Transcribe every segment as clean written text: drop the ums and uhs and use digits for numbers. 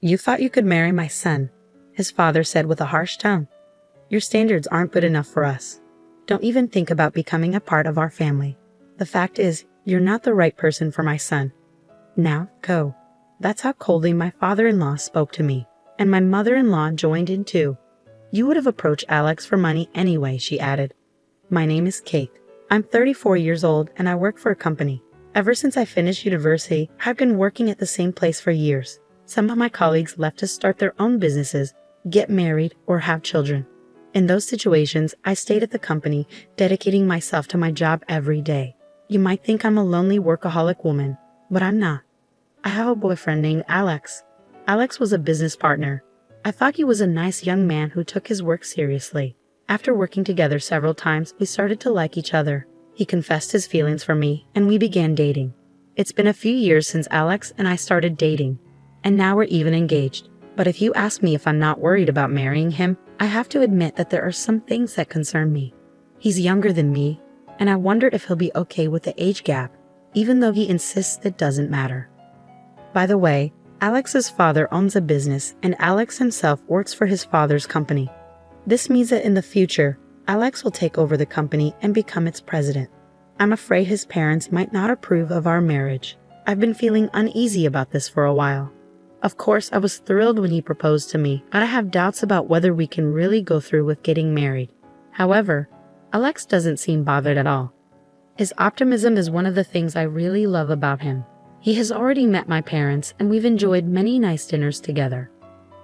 "You thought you could marry my son," his father said with a harsh tone. "Your standards aren't good enough for us. Don't even think about becoming a part of our family. The fact is, you're not the right person for my son. Now, go." That's how coldly my father-in-law spoke to me, and my mother-in-law joined in too. "You would have approached Alex for money anyway," she added. "My name is Kate. I'm 34 years old and I work for a company. Ever since I finished university, I've been working at the same place for years. Some of my colleagues left to start their own businesses, get married, or have children. In those situations, I stayed at the company, dedicating myself to my job every day. You might think I'm a lonely workaholic woman, but I'm not. I have a boyfriend named Alex. Alex was a business partner. I thought he was a nice young man who took his work seriously. After working together several times, we started to like each other. He confessed his feelings for me, and we began dating. It's been a few years since Alex and I started dating, and now we're even engaged. But if you ask me if I'm not worried about marrying him, I have to admit that there are some things that concern me. He's younger than me, and I wondered if he'll be okay with the age gap, even though he insists it doesn't matter. By the way, Alex's father owns a business, and Alex himself works for his father's company. This means that in the future, Alex will take over the company and become its president. I'm afraid his parents might not approve of our marriage. I've been feeling uneasy about this for a while. Of course, I was thrilled when he proposed to me, but I have doubts about whether we can really go through with getting married. However, Alex doesn't seem bothered at all. His optimism is one of the things I really love about him. He has already met my parents, and we've enjoyed many nice dinners together.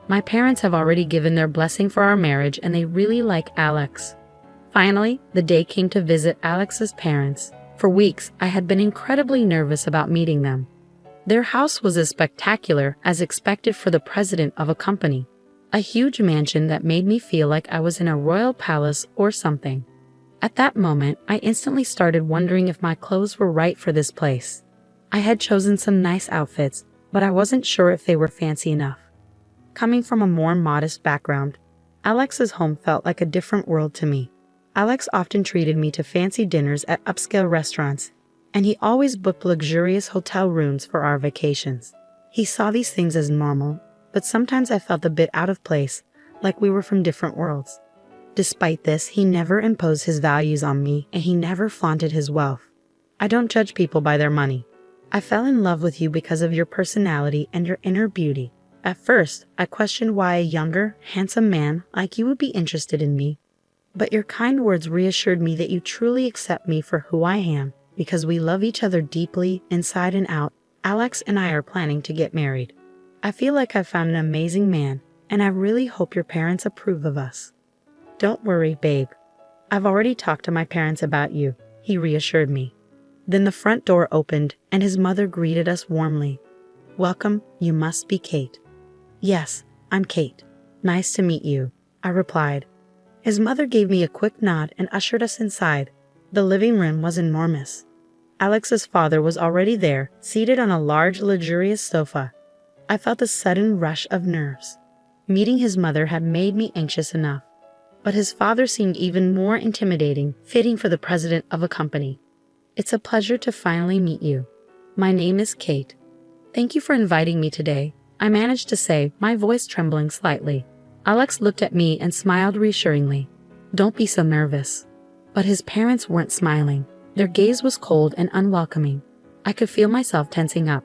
My parents have already given their blessing for our marriage, and they really like Alex. Finally, the day came to visit Alex's parents. For weeks, I had been incredibly nervous about meeting them. Their house was as spectacular as expected for the president of a company. A huge mansion that made me feel like I was in a royal palace or something. At that moment, I instantly started wondering if my clothes were right for this place. I had chosen some nice outfits, but I wasn't sure if they were fancy enough. Coming from a more modest background, Alex's home felt like a different world to me. Alex often treated me to fancy dinners at upscale restaurants, and he always booked luxurious hotel rooms for our vacations. He saw these things as normal, but sometimes I felt a bit out of place, like we were from different worlds. Despite this, he never imposed his values on me, and he never flaunted his wealth. I don't judge people by their money. I fell in love with you because of your personality and your inner beauty. At first, I questioned why a younger, handsome man like you would be interested in me. But your kind words reassured me that you truly accept me for who I am. Because we love each other deeply, inside and out, Alex and I are planning to get married. I feel like I've found an amazing man, and I really hope your parents approve of us. Don't worry, babe. I've already talked to my parents about you, he reassured me. Then the front door opened, and his mother greeted us warmly. Welcome, you must be Kate. Yes, I'm Kate. Nice to meet you, I replied. His mother gave me a quick nod and ushered us inside. The living room was enormous. Alex's father was already there, seated on a large, luxurious sofa. I felt a sudden rush of nerves. Meeting his mother had made me anxious enough. But his father seemed even more intimidating, fitting for the president of a company. It's a pleasure to finally meet you. My name is Kate. Thank you for inviting me today, I managed to say, my voice trembling slightly. Alex looked at me and smiled reassuringly. Don't be so nervous. But his parents weren't smiling. Their gaze was cold and unwelcoming. I could feel myself tensing up.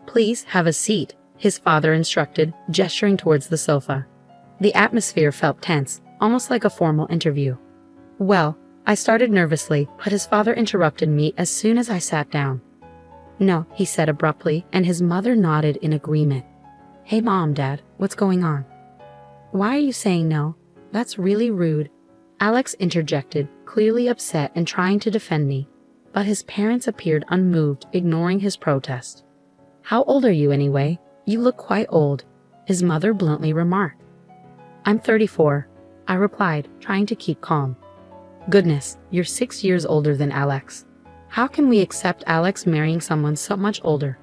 Please have a seat, his father instructed, gesturing towards the sofa. The atmosphere felt tense, almost like a formal interview. Well, I started nervously, but his father interrupted me as soon as I sat down. No, he said abruptly, and his mother nodded in agreement. Hey Mom, Dad, what's going on? Why are you saying no? That's really rude. Alex interjected, clearly upset and trying to defend me. But his parents appeared unmoved, ignoring his protest. How old are you anyway? You look quite old, his mother bluntly remarked. I'm 34, I replied, trying to keep calm. Goodness, you're 6 years older than Alex. How can we accept Alex marrying someone so much older?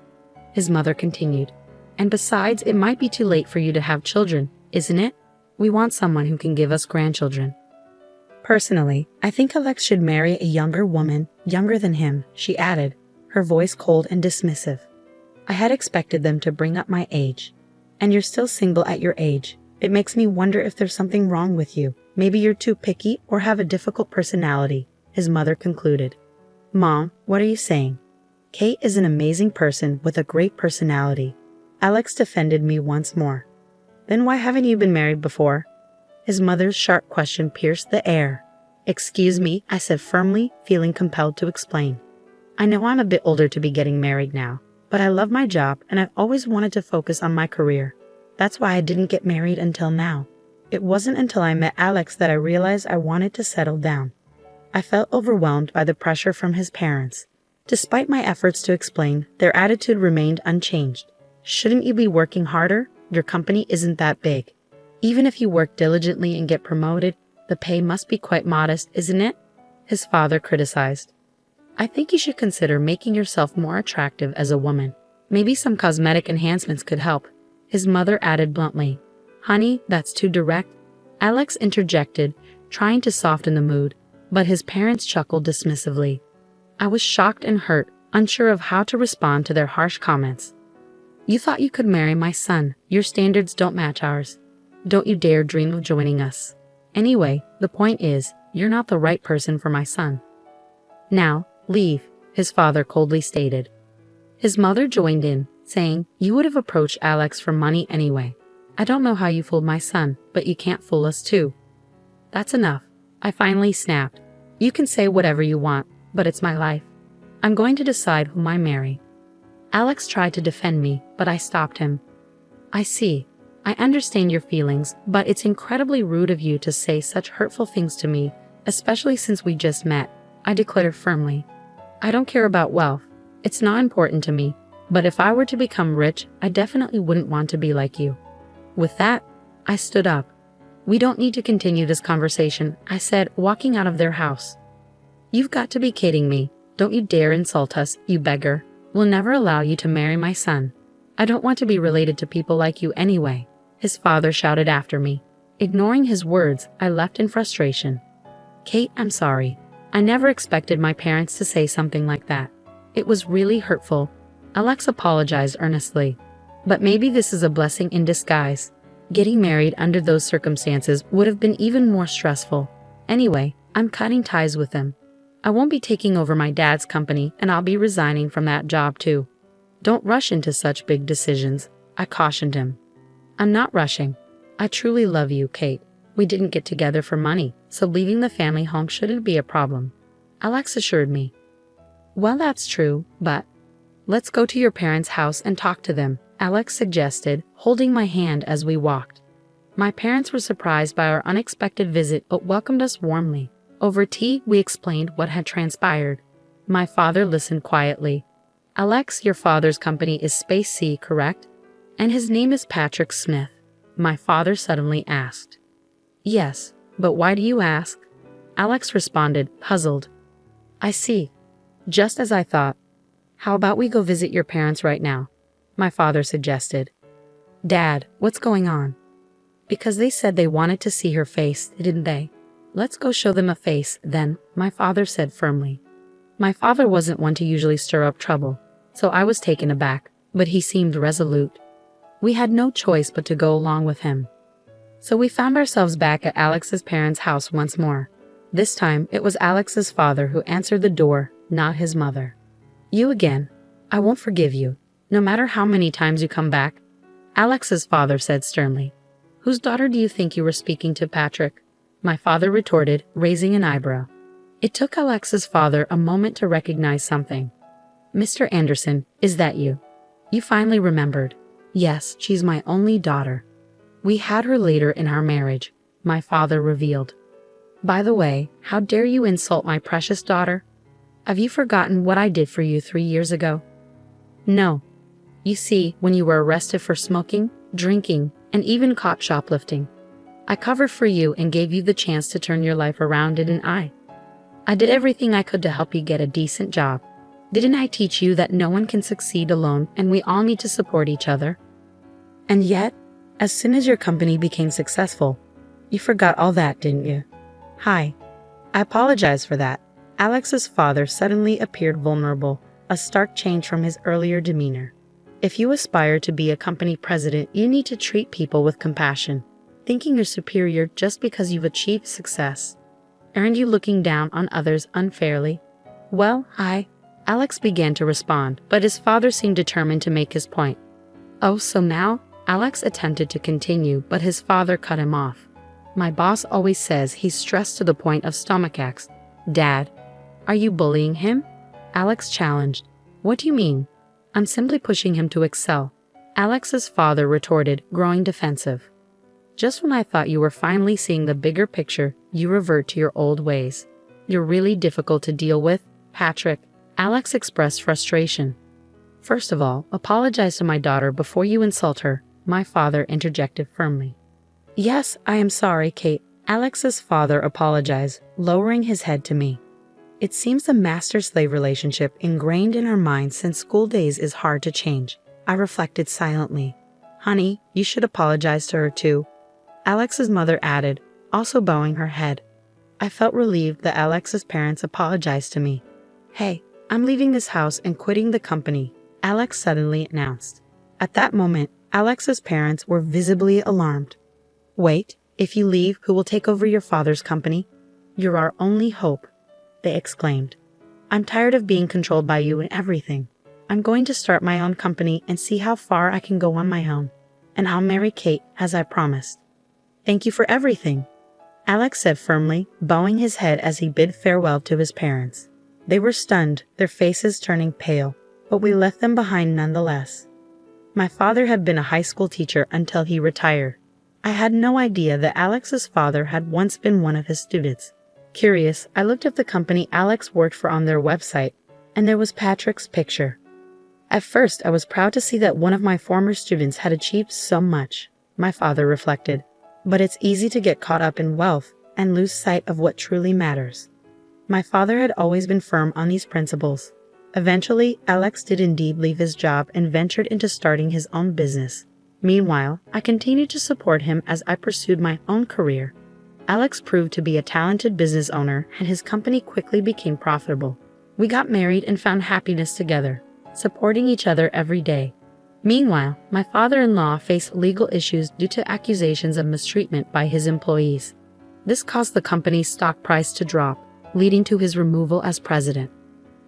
His mother continued. And besides, it might be too late for you to have children, isn't it? We want someone who can give us grandchildren. Personally, I think Alex should marry a younger woman, younger than him, she added, her voice cold and dismissive. I had expected them to bring up my age. And you're still single at your age. It makes me wonder if there's something wrong with you. Maybe you're too picky or have a difficult personality, his mother concluded. Mom, what are you saying? Kate is an amazing person with a great personality. Alex defended me once more. Then why haven't you been married before? His mother's sharp question pierced the air. Excuse me, I said firmly, feeling compelled to explain. I know I'm a bit older to be getting married now, but I love my job and I've always wanted to focus on my career. That's why I didn't get married until now. It wasn't until I met Alex that I realized I wanted to settle down. I felt overwhelmed by the pressure from his parents. Despite my efforts to explain, their attitude remained unchanged. Shouldn't you be working harder? Your company isn't that big. Even if you work diligently and get promoted, the pay must be quite modest, isn't it? His father criticized. I think you should consider making yourself more attractive as a woman. Maybe some cosmetic enhancements could help. His mother added bluntly. Honey, that's too direct. Alex interjected, trying to soften the mood, but his parents chuckled dismissively. I was shocked and hurt, unsure of how to respond to their harsh comments. You thought you could marry my son. Your standards don't match ours. Don't you dare dream of joining us. Anyway, the point is, you're not the right person for my son. Now, leave, his father coldly stated. His mother joined in, saying, You would have approached Alex for money anyway. I don't know how you fooled my son, but you can't fool us too. That's enough, I finally snapped. You can say whatever you want, but it's my life. I'm going to decide whom I marry. Alex tried to defend me, but I stopped him. I see. I understand your feelings, but it's incredibly rude of you to say such hurtful things to me, especially since we just met, I declared firmly. I don't care about wealth. It's not important to me, but if I were to become rich, I definitely wouldn't want to be like you. With that, I stood up. We don't need to continue this conversation, I said, walking out of their house. You've got to be kidding me. Don't you dare insult us, you beggar. We'll never allow you to marry my son. I don't want to be related to people like you anyway, his father shouted after me. Ignoring his words, I left in frustration. Kate, I'm sorry. I never expected my parents to say something like that. It was really hurtful. Alex apologized earnestly. But maybe this is a blessing in disguise. Getting married under those circumstances would have been even more stressful. Anyway, I'm cutting ties with them. I won't be taking over my dad's company and I'll be resigning from that job too. Don't rush into such big decisions, I cautioned him. I'm not rushing. I truly love you, Kate. We didn't get together for money, so leaving the family home shouldn't be a problem, Alex assured me. Well, that's true, but let's go to your parents' house and talk to them, Alex suggested, holding my hand as we walked. My parents were surprised by our unexpected visit but welcomed us warmly. Over tea, we explained what had transpired. My father listened quietly. Alex, your father's company is Space C, correct? And his name is Patrick Smith, my father suddenly asked. Yes, but why do you ask? Alex responded, puzzled. I see. Just as I thought. How about we go visit your parents right now? My father suggested. Dad, what's going on? Because they said they wanted to see her face, didn't they? Let's go show them a face, then, my father said firmly. My father wasn't one to usually stir up trouble, so I was taken aback, but he seemed resolute. We had no choice but to go along with him. So we found ourselves back at Alex's parents' house once more. This time, it was Alex's father who answered the door, not his mother. You again. I won't forgive you, no matter how many times you come back, Alex's father said sternly. Whose daughter do you think you were speaking to, Patrick? My father retorted, raising an eyebrow. It took Alex's father a moment to recognize something. Mr. Anderson, is that you? You finally remembered. Yes, she's my only daughter. We had her later in our marriage, my father revealed. By the way, how dare you insult my precious daughter? Have you forgotten what I did for you 3 years ago? No. You see, when you were arrested for smoking, drinking, and even caught shoplifting, I covered for you and gave you the chance to turn your life around, didn't I? I did everything I could to help you get a decent job. Didn't I teach you that no one can succeed alone and we all need to support each other? And yet, as soon as your company became successful, you forgot all that, didn't you? Hi. I apologize for that. Alex's father suddenly appeared vulnerable, a stark change from his earlier demeanor. If you aspire to be a company president, you need to treat people with compassion. Thinking you're superior just because you've achieved success aren't you looking down on others unfairly? Well, Alex began to respond, but his father seemed determined to make his point. Oh, so now? Alex attempted to continue, but his father cut him off. My boss always says he's stressed to the point of stomachaches. Dad, are you bullying him? Alex challenged. What do you mean? I'm simply pushing him to excel. Alex's father retorted, growing defensive. Just when I thought you were finally seeing the bigger picture, you revert to your old ways. You're really difficult to deal with, Patrick. Alex expressed frustration. First of all, apologize to my daughter before you insult her, my father interjected firmly. Yes, I am sorry, Kate. Alex's father apologized, lowering his head to me. It seems the master-slave relationship ingrained in our minds since school days is hard to change. I reflected silently. Honey, you should apologize to her too. Alex's mother added, also bowing her head. I felt relieved that Alex's parents apologized to me. Hey, I'm leaving this house and quitting the company, Alex suddenly announced. At that moment, Alex's parents were visibly alarmed. Wait, if you leave, who will take over your father's company? You're our only hope, they exclaimed. I'm tired of being controlled by you and everything. I'm going to start my own company and see how far I can go on my own. And I'll marry Kate, as I promised. Thank you for everything, Alex said firmly, bowing his head as he bid farewell to his parents. They were stunned, their faces turning pale, but we left them behind nonetheless. My father had been a high school teacher until he retired. I had no idea that Alex's father had once been one of his students. Curious, I looked up the company Alex worked for on their website, and there was Patrick's picture. At first, I was proud to see that one of my former students had achieved so much, my father reflected. But it's easy to get caught up in wealth and lose sight of what truly matters. My father had always been firm on these principles. Eventually, Alex did indeed leave his job and ventured into starting his own business. Meanwhile, I continued to support him as I pursued my own career. Alex proved to be a talented business owner, and his company quickly became profitable. We got married and found happiness together, supporting each other every day. Meanwhile, my father-in-law faced legal issues due to accusations of mistreatment by his employees. This caused the company's stock price to drop, leading to his removal as president.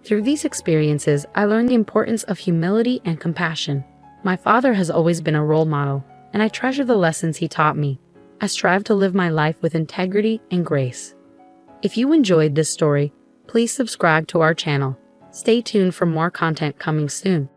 Through these experiences, I learned the importance of humility and compassion. My father has always been a role model, and I treasure the lessons he taught me. I strive to live my life with integrity and grace. If you enjoyed this story, please subscribe to our channel. Stay tuned for more content coming soon.